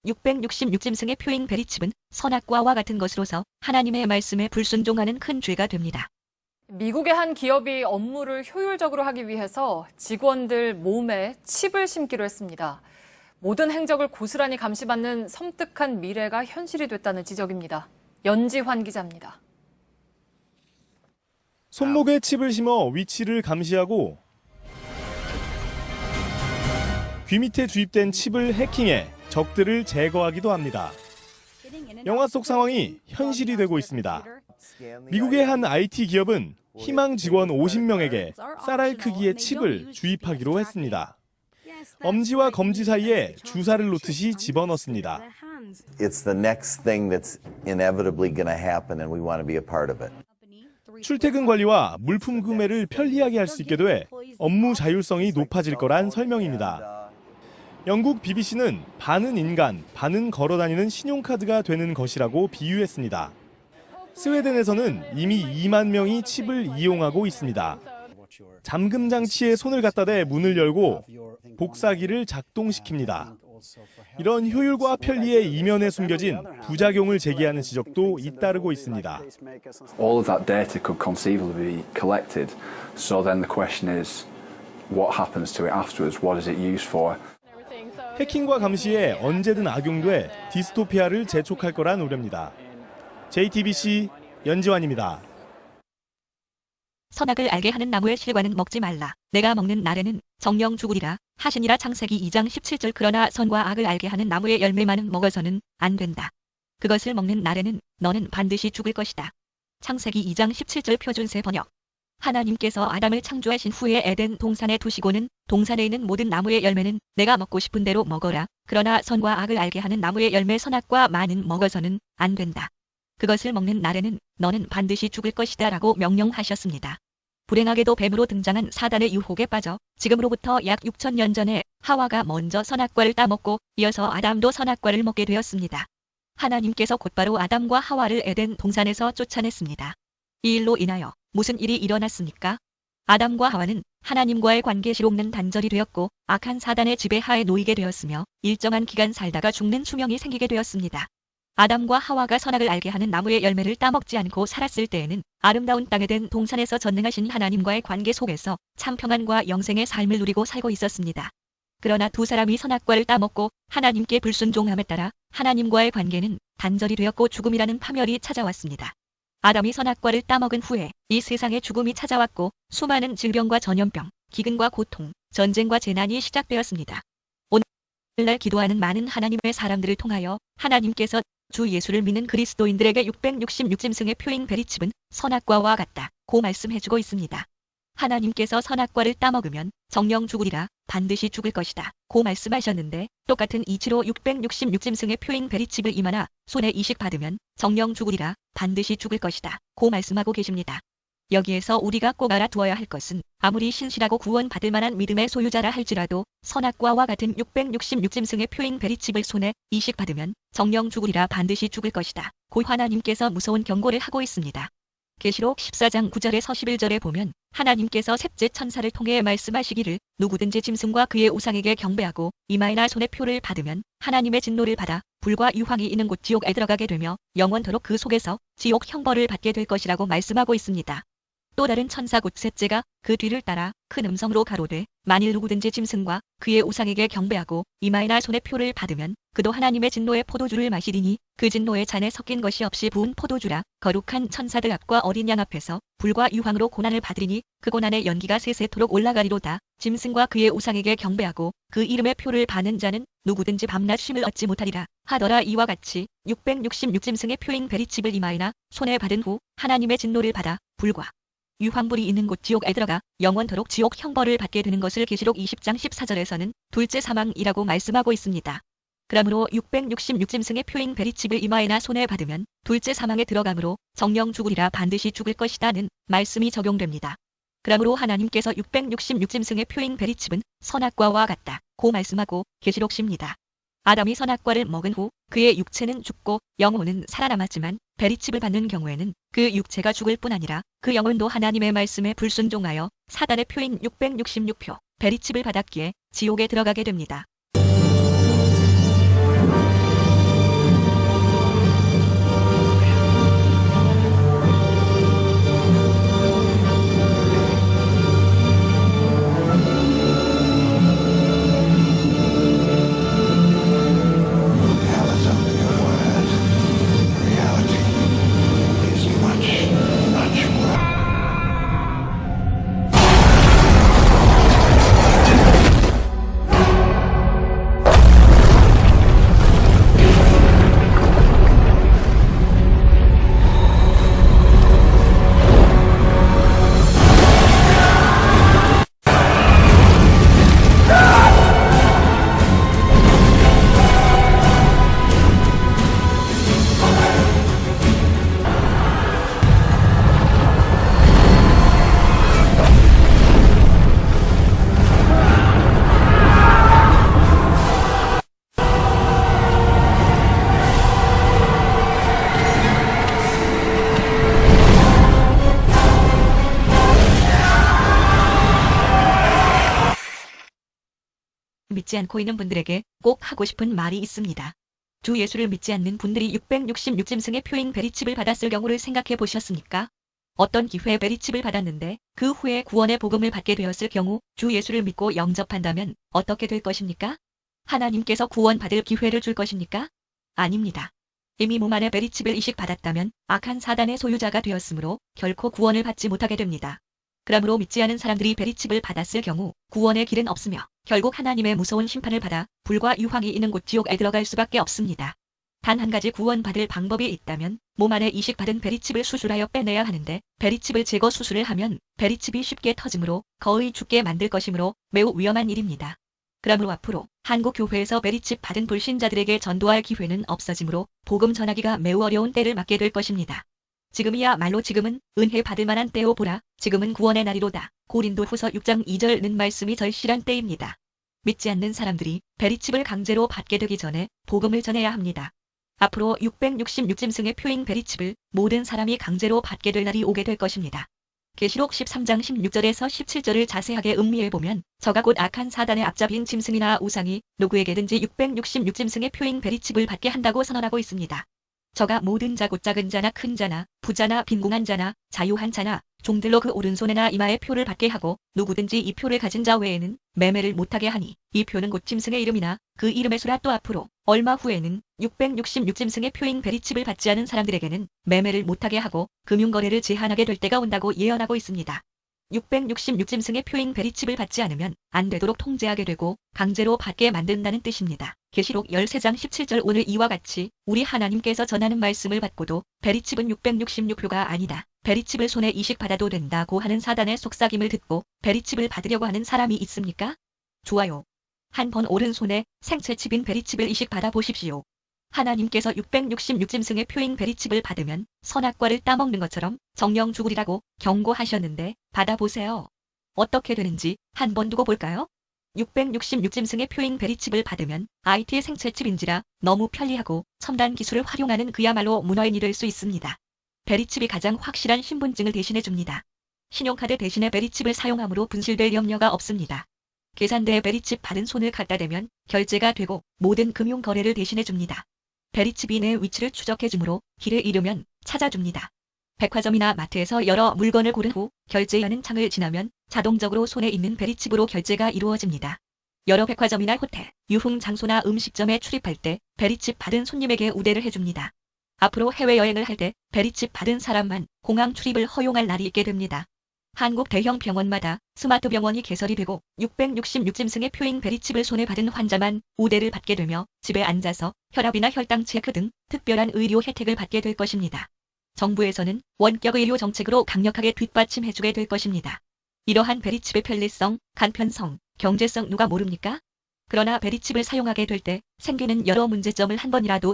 666짐승의 표잉 베리칩은 선악과와 같은 것으로서 하나님의 말씀에 불순종하는 큰 죄가 됩니다. 미국의 한 기업이 업무를 효율적으로 하기 위해서 직원들 몸에 칩을 심기로 했습니다. 모든 행적을 고스란히 감시받는 섬뜩한 미래가 현실이 됐다는 지적입니다. 연지환 기자입니다. 손목에 칩을 심어 위치를 감시하고 귀 밑에 주입된 칩을 해킹해 적들을 제거하기도 합니다. 영화 속 상황이 현실이 되고 있습니다. 미국의 한 IT 기업은 희망 직원 50명에게 쌀알 크기의 칩을 주입하기로 했습니다. 엄지와 검지 사이에 주사를 놓듯이 집어넣습니다. It's the next thing that's inevitably going to happen and we want to be a part of it. 출퇴근 관리와 물품 구매를 편리하게 할 수 있게 돼 업무 자율성이 높아질 거란 설명입니다. 영국 BBC는 반은 인간, 반은 걸어다니는 신용카드가 되는 것이라고 비유했습니다. 스웨덴에서는 이미 2만 명이 칩을 이용하고 있습니다. 잠금 장치에 손을 갖다 대 문을 열고 복사기를 작동시킵니다. 이런 효율과 편리의 이면에 숨겨진 부작용을 제기하는 지적도 잇따르고 있습니다. All of that data could conceivably be collected. So then the question is, what happens to it afterwards? What is it used for? 해킹과 감시에 언제든 악용돼 디스토피아를 재촉할 거란 우려입니다. JTBC 연지환입니다. 선악을 알게 하는 나무의 실과는 먹지 말라. 내가 먹는 날에는 정령 죽으리라 하시니라. 창세기 2장 17절. 그러나 선과 악을 알게 하는 나무의 열매만은 먹어서는 안 된다. 그것을 먹는 날에는 너는 반드시 죽을 것이다. 창세기 2장 17절 표준세 번역. 하나님께서 아담을 창조하신 후에 에덴 동산에 두시고는 동산에 있는 모든 나무의 열매는 내가 먹고 싶은 대로 먹어라. 그러나 선과 악을 알게 하는 나무의 열매 선악과 만은 먹어서는 안 된다. 그것을 먹는 날에는 너는 반드시 죽을 것이다 라고 명령하셨습니다. 불행하게도 뱀으로 등장한 사단의 유혹에 빠져 지금으로부터 약 6,000년 전에 하와가 먼저 선악과를 따먹고 이어서 아담도 선악과를 먹게 되었습니다. 하나님께서 곧바로 아담과 하와를 에덴 동산에서 쫓아냈습니다. 이 일로 인하여 무슨 일이 일어났습니까? 아담과 하와는 하나님과의 관계 실없는 단절이 되었고 악한 사단의 지배하에 놓이게 되었으며 일정한 기간 살다가 죽는 수명이 생기게 되었습니다. 아담과 하와가 선악을 알게 하는 나무의 열매를 따먹지 않고 살았을 때에는 아름다운 땅 에덴 동산에서 전능하신 하나님과의 관계 속에서 참 평안과 영생의 삶을 누리고 살고 있었습니다. 그러나 두 사람이 선악과를 따먹고 하나님께 불순종함에 따라 하나님과의 관계는 단절이 되었고 죽음이라는 파멸이 찾아왔습니다. 아담이 선악과를 따먹은 후에 이 세상에 죽음이 찾아왔고 수많은 질병과 전염병, 기근과 고통, 전쟁과 재난이 시작되었습니다. 오늘날 기도하는 많은 하나님의 사람들을 통하여 하나님께서 주 예수를 믿는 그리스도인들에게 666짐승의 표잉 베리칩은 선악과와 같다고 말씀해주고 있습니다. 하나님께서 선악과를 따먹으면 정령 죽으리라 반드시 죽을 것이다 고 말씀하셨는데 똑같은 이치로 666짐승의 표잉 베리칩을 임하나 손에 이식 받으면 정령 죽으리라 반드시 죽을 것이다 고 말씀하고 계십니다. 여기에서 우리가 꼭 알아두어야 할 것은 아무리 신실하고 구원받을 만한 믿음의 소유자라 할지라도 선악과와 같은 666짐승의 표잉 베리칩을 손에 이식받으면 정령 죽으리라 반드시 죽을 것이다 고 하나님께서 무서운 경고를 하고 있습니다. 계시록 14장 9절에서 11절에 보면 하나님께서 셋째 천사를 통해 말씀하시기를 누구든지 짐승과 그의 우상에게 경배하고 이마에나 손에 표를 받으면 하나님의 진노를 받아 불과 유황이 있는 곳 지옥에 들어가게 되며 영원토록 그 속에서 지옥 형벌을 받게 될 것이라고 말씀하고 있습니다. 또 다른 천사 곧 셋째가 그 뒤를 따라 큰 음성으로 가로되 만일 누구든지 짐승과 그의 우상에게 경배하고 이마에나 손에 표를 받으면 그도 하나님의 진노의 포도주를 마시리니 그 진노의 잔에 섞인 것이 없이 부은 포도주라. 거룩한 천사들 앞과 어린 양 앞에서 불과 유황으로 고난을 받으리니 그 고난의 연기가 세세토록 올라가리로다. 짐승과 그의 우상에게 경배하고 그 이름의 표를 받는 자는 누구든지 밤낮 쉼을 얻지 못하리라 하더라. 이와 같이 666짐승의 표잉 베리칩을 이마에나 손에 받은 후 하나님의 진노를 받아 불과 유황불이 있는 곳 지옥에 들어가 영원토록 지옥 형벌을 받게 되는 것을 계시록 20장 14절에서는 둘째 사망이라고 말씀하고 있습니다. 그러므로 666짐승의 표잉 베리칩을 이마에나 손에 받으면 둘째 사망에 들어가므로 정령 죽으리라 반드시 죽을 것이다는 말씀이 적용됩니다. 그러므로 하나님께서 666짐승의 표잉 베리칩은 선악과와 같다고 말씀하고 계시록 10입니다. 아담이 선악과를 먹은 후 그의 육체는 죽고 영혼은 살아남았지만 베리칩을 받는 경우에는 그 육체가 죽을 뿐 아니라 그 영혼도 하나님의 말씀에 불순종하여 사단의 표인 666표 베리칩을 받았기에 지옥에 들어가게 됩니다. 믿지 않고 있는 분들에게 꼭 하고 싶은 말이 있습니다. 주 예수를 믿지 않는 분들이 666짐승의 표잉 베리칩을 받았을 경우를 생각해 보셨습니까? 어떤 기회에 베리칩을 받았는데 그 후에 구원의 복음을 받게 되었을 경우 주 예수를 믿고 영접한다면 어떻게 될 것입니까? 하나님께서 구원받을 기회를 줄 것입니까? 아닙니다. 이미 몸 안에 베리칩을 이식받았다면 악한 사단의 소유자가 되었으므로 결코 구원을 받지 못하게 됩니다. 그러므로 믿지 않은 사람들이 베리칩을 받았을 경우 구원의 길은 없으며 결국 하나님의 무서운 심판을 받아 불과 유황이 있는 곳 지옥에 들어갈 수밖에 없습니다. 단 한 가지 구원받을 방법이 있다면 몸 안에 이식받은 베리칩을 수술하여 빼내야 하는데 베리칩을 제거 수술을 하면 베리칩이 쉽게 터지므로 거의 죽게 만들 것이므로 매우 위험한 일입니다. 그러므로 앞으로 한국 교회에서 베리칩 받은 불신자들에게 전도할 기회는 없어지므로 복음 전하기가 매우 어려운 때를 맞게 될 것입니다. 지금이야말로 지금은 은혜 받을 만한 때오 보라 지금은 구원의 날이로다. 고린도후서 6장 2절는 말씀이 절실한 때입니다. 믿지 않는 사람들이 베리칩을 강제로 받게 되기 전에 복음을 전해야 합니다. 앞으로 666짐승의 표잉 베리칩을 모든 사람이 강제로 받게 될 날이 오게 될 것입니다. 계시록 13장 16절에서 17절을 자세하게 음미해보면 저가 곧 악한 사단의 앞잡이인 짐승이나 우상이 누구에게든지 666짐승의 표잉 베리칩을 받게 한다고 선언하고 있습니다. 저가 모든 자 곧 작은 자나 큰 자나 부자나 빈궁한 자나 자유한 자나 종들로 그 오른손에나 이마에 표를 받게 하고 누구든지 이 표를 가진 자 외에는 매매를 못하게 하니 이 표는 곧 짐승의 이름이나 그 이름의 수라. 또 앞으로 얼마 후에는 666짐승의 표잉 베리칩을 받지 않은 사람들에게는 매매를 못하게 하고 금융거래를 제한하게 될 때가 온다고 예언하고 있습니다. 666짐승의 표잉 베리칩을 받지 않으면 안 되도록 통제하게 되고 강제로 받게 만든다는 뜻입니다. 계시록 13장 17절 오늘 이와 같이 우리 하나님께서 전하는 말씀을 받고도 베리칩은 666표가 아니다. 베리칩을 손에 이식받아도 된다고 하는 사단의 속삭임을 듣고 베리칩을 받으려고 하는 사람이 있습니까? 좋아요. 한번 오른손에 생채칩인 베리칩을 이식받아 보십시오. 하나님께서 666짐승의 표잉 베리칩을 받으면 선악과를 따먹는 것처럼 정령 죽으리라고 경고하셨는데 받아보세요. 어떻게 되는지 한번 두고 볼까요? 666짐승의 표잉 베리칩을 받으면 IT 생채칩인지라 너무 편리하고 첨단 기술을 활용하는 그야말로 문어인이 될 수 있습니다. 베리칩이 가장 확실한 신분증을 대신해 줍니다. 신용카드 대신에 베리칩을 사용함으로 분실될 염려가 없습니다. 계산대에 베리칩 받은 손을 갖다 대면 결제가 되고 모든 금융 거래를 대신해 줍니다. 베리칩이 내 위치를 추적해 주므로 길을 잃으면 찾아줍니다. 백화점이나 마트에서 여러 물건을 고른 후 결제하는 창을 지나면 자동적으로 손에 있는 베리칩으로 결제가 이루어집니다. 여러 백화점이나 호텔, 유흥장소나 음식점에 출입할 때 베리칩 받은 손님에게 우대를 해줍니다. 앞으로 해외여행을 할 때 베리칩 받은 사람만 공항 출입을 허용할 날이 있게 됩니다. 한국 대형 병원마다 스마트 병원이 개설이 되고 666짐승의 표잉 베리칩을 손에 받은 환자만 우대를 받게 되며 집에 앉아서 혈압이나 혈당 체크 등 특별한 의료 혜택을 받게 될 것입니다. 정부에서는 원격 의료 정책으로 강력하게 뒷받침해주게 될 것입니다. 이러한 베리칩의 편리성, 간편성, 경제성 누가 모릅니까? 그러나 베리칩을 사용하게 될 때 생기는 여러 문제점을 한 번이라도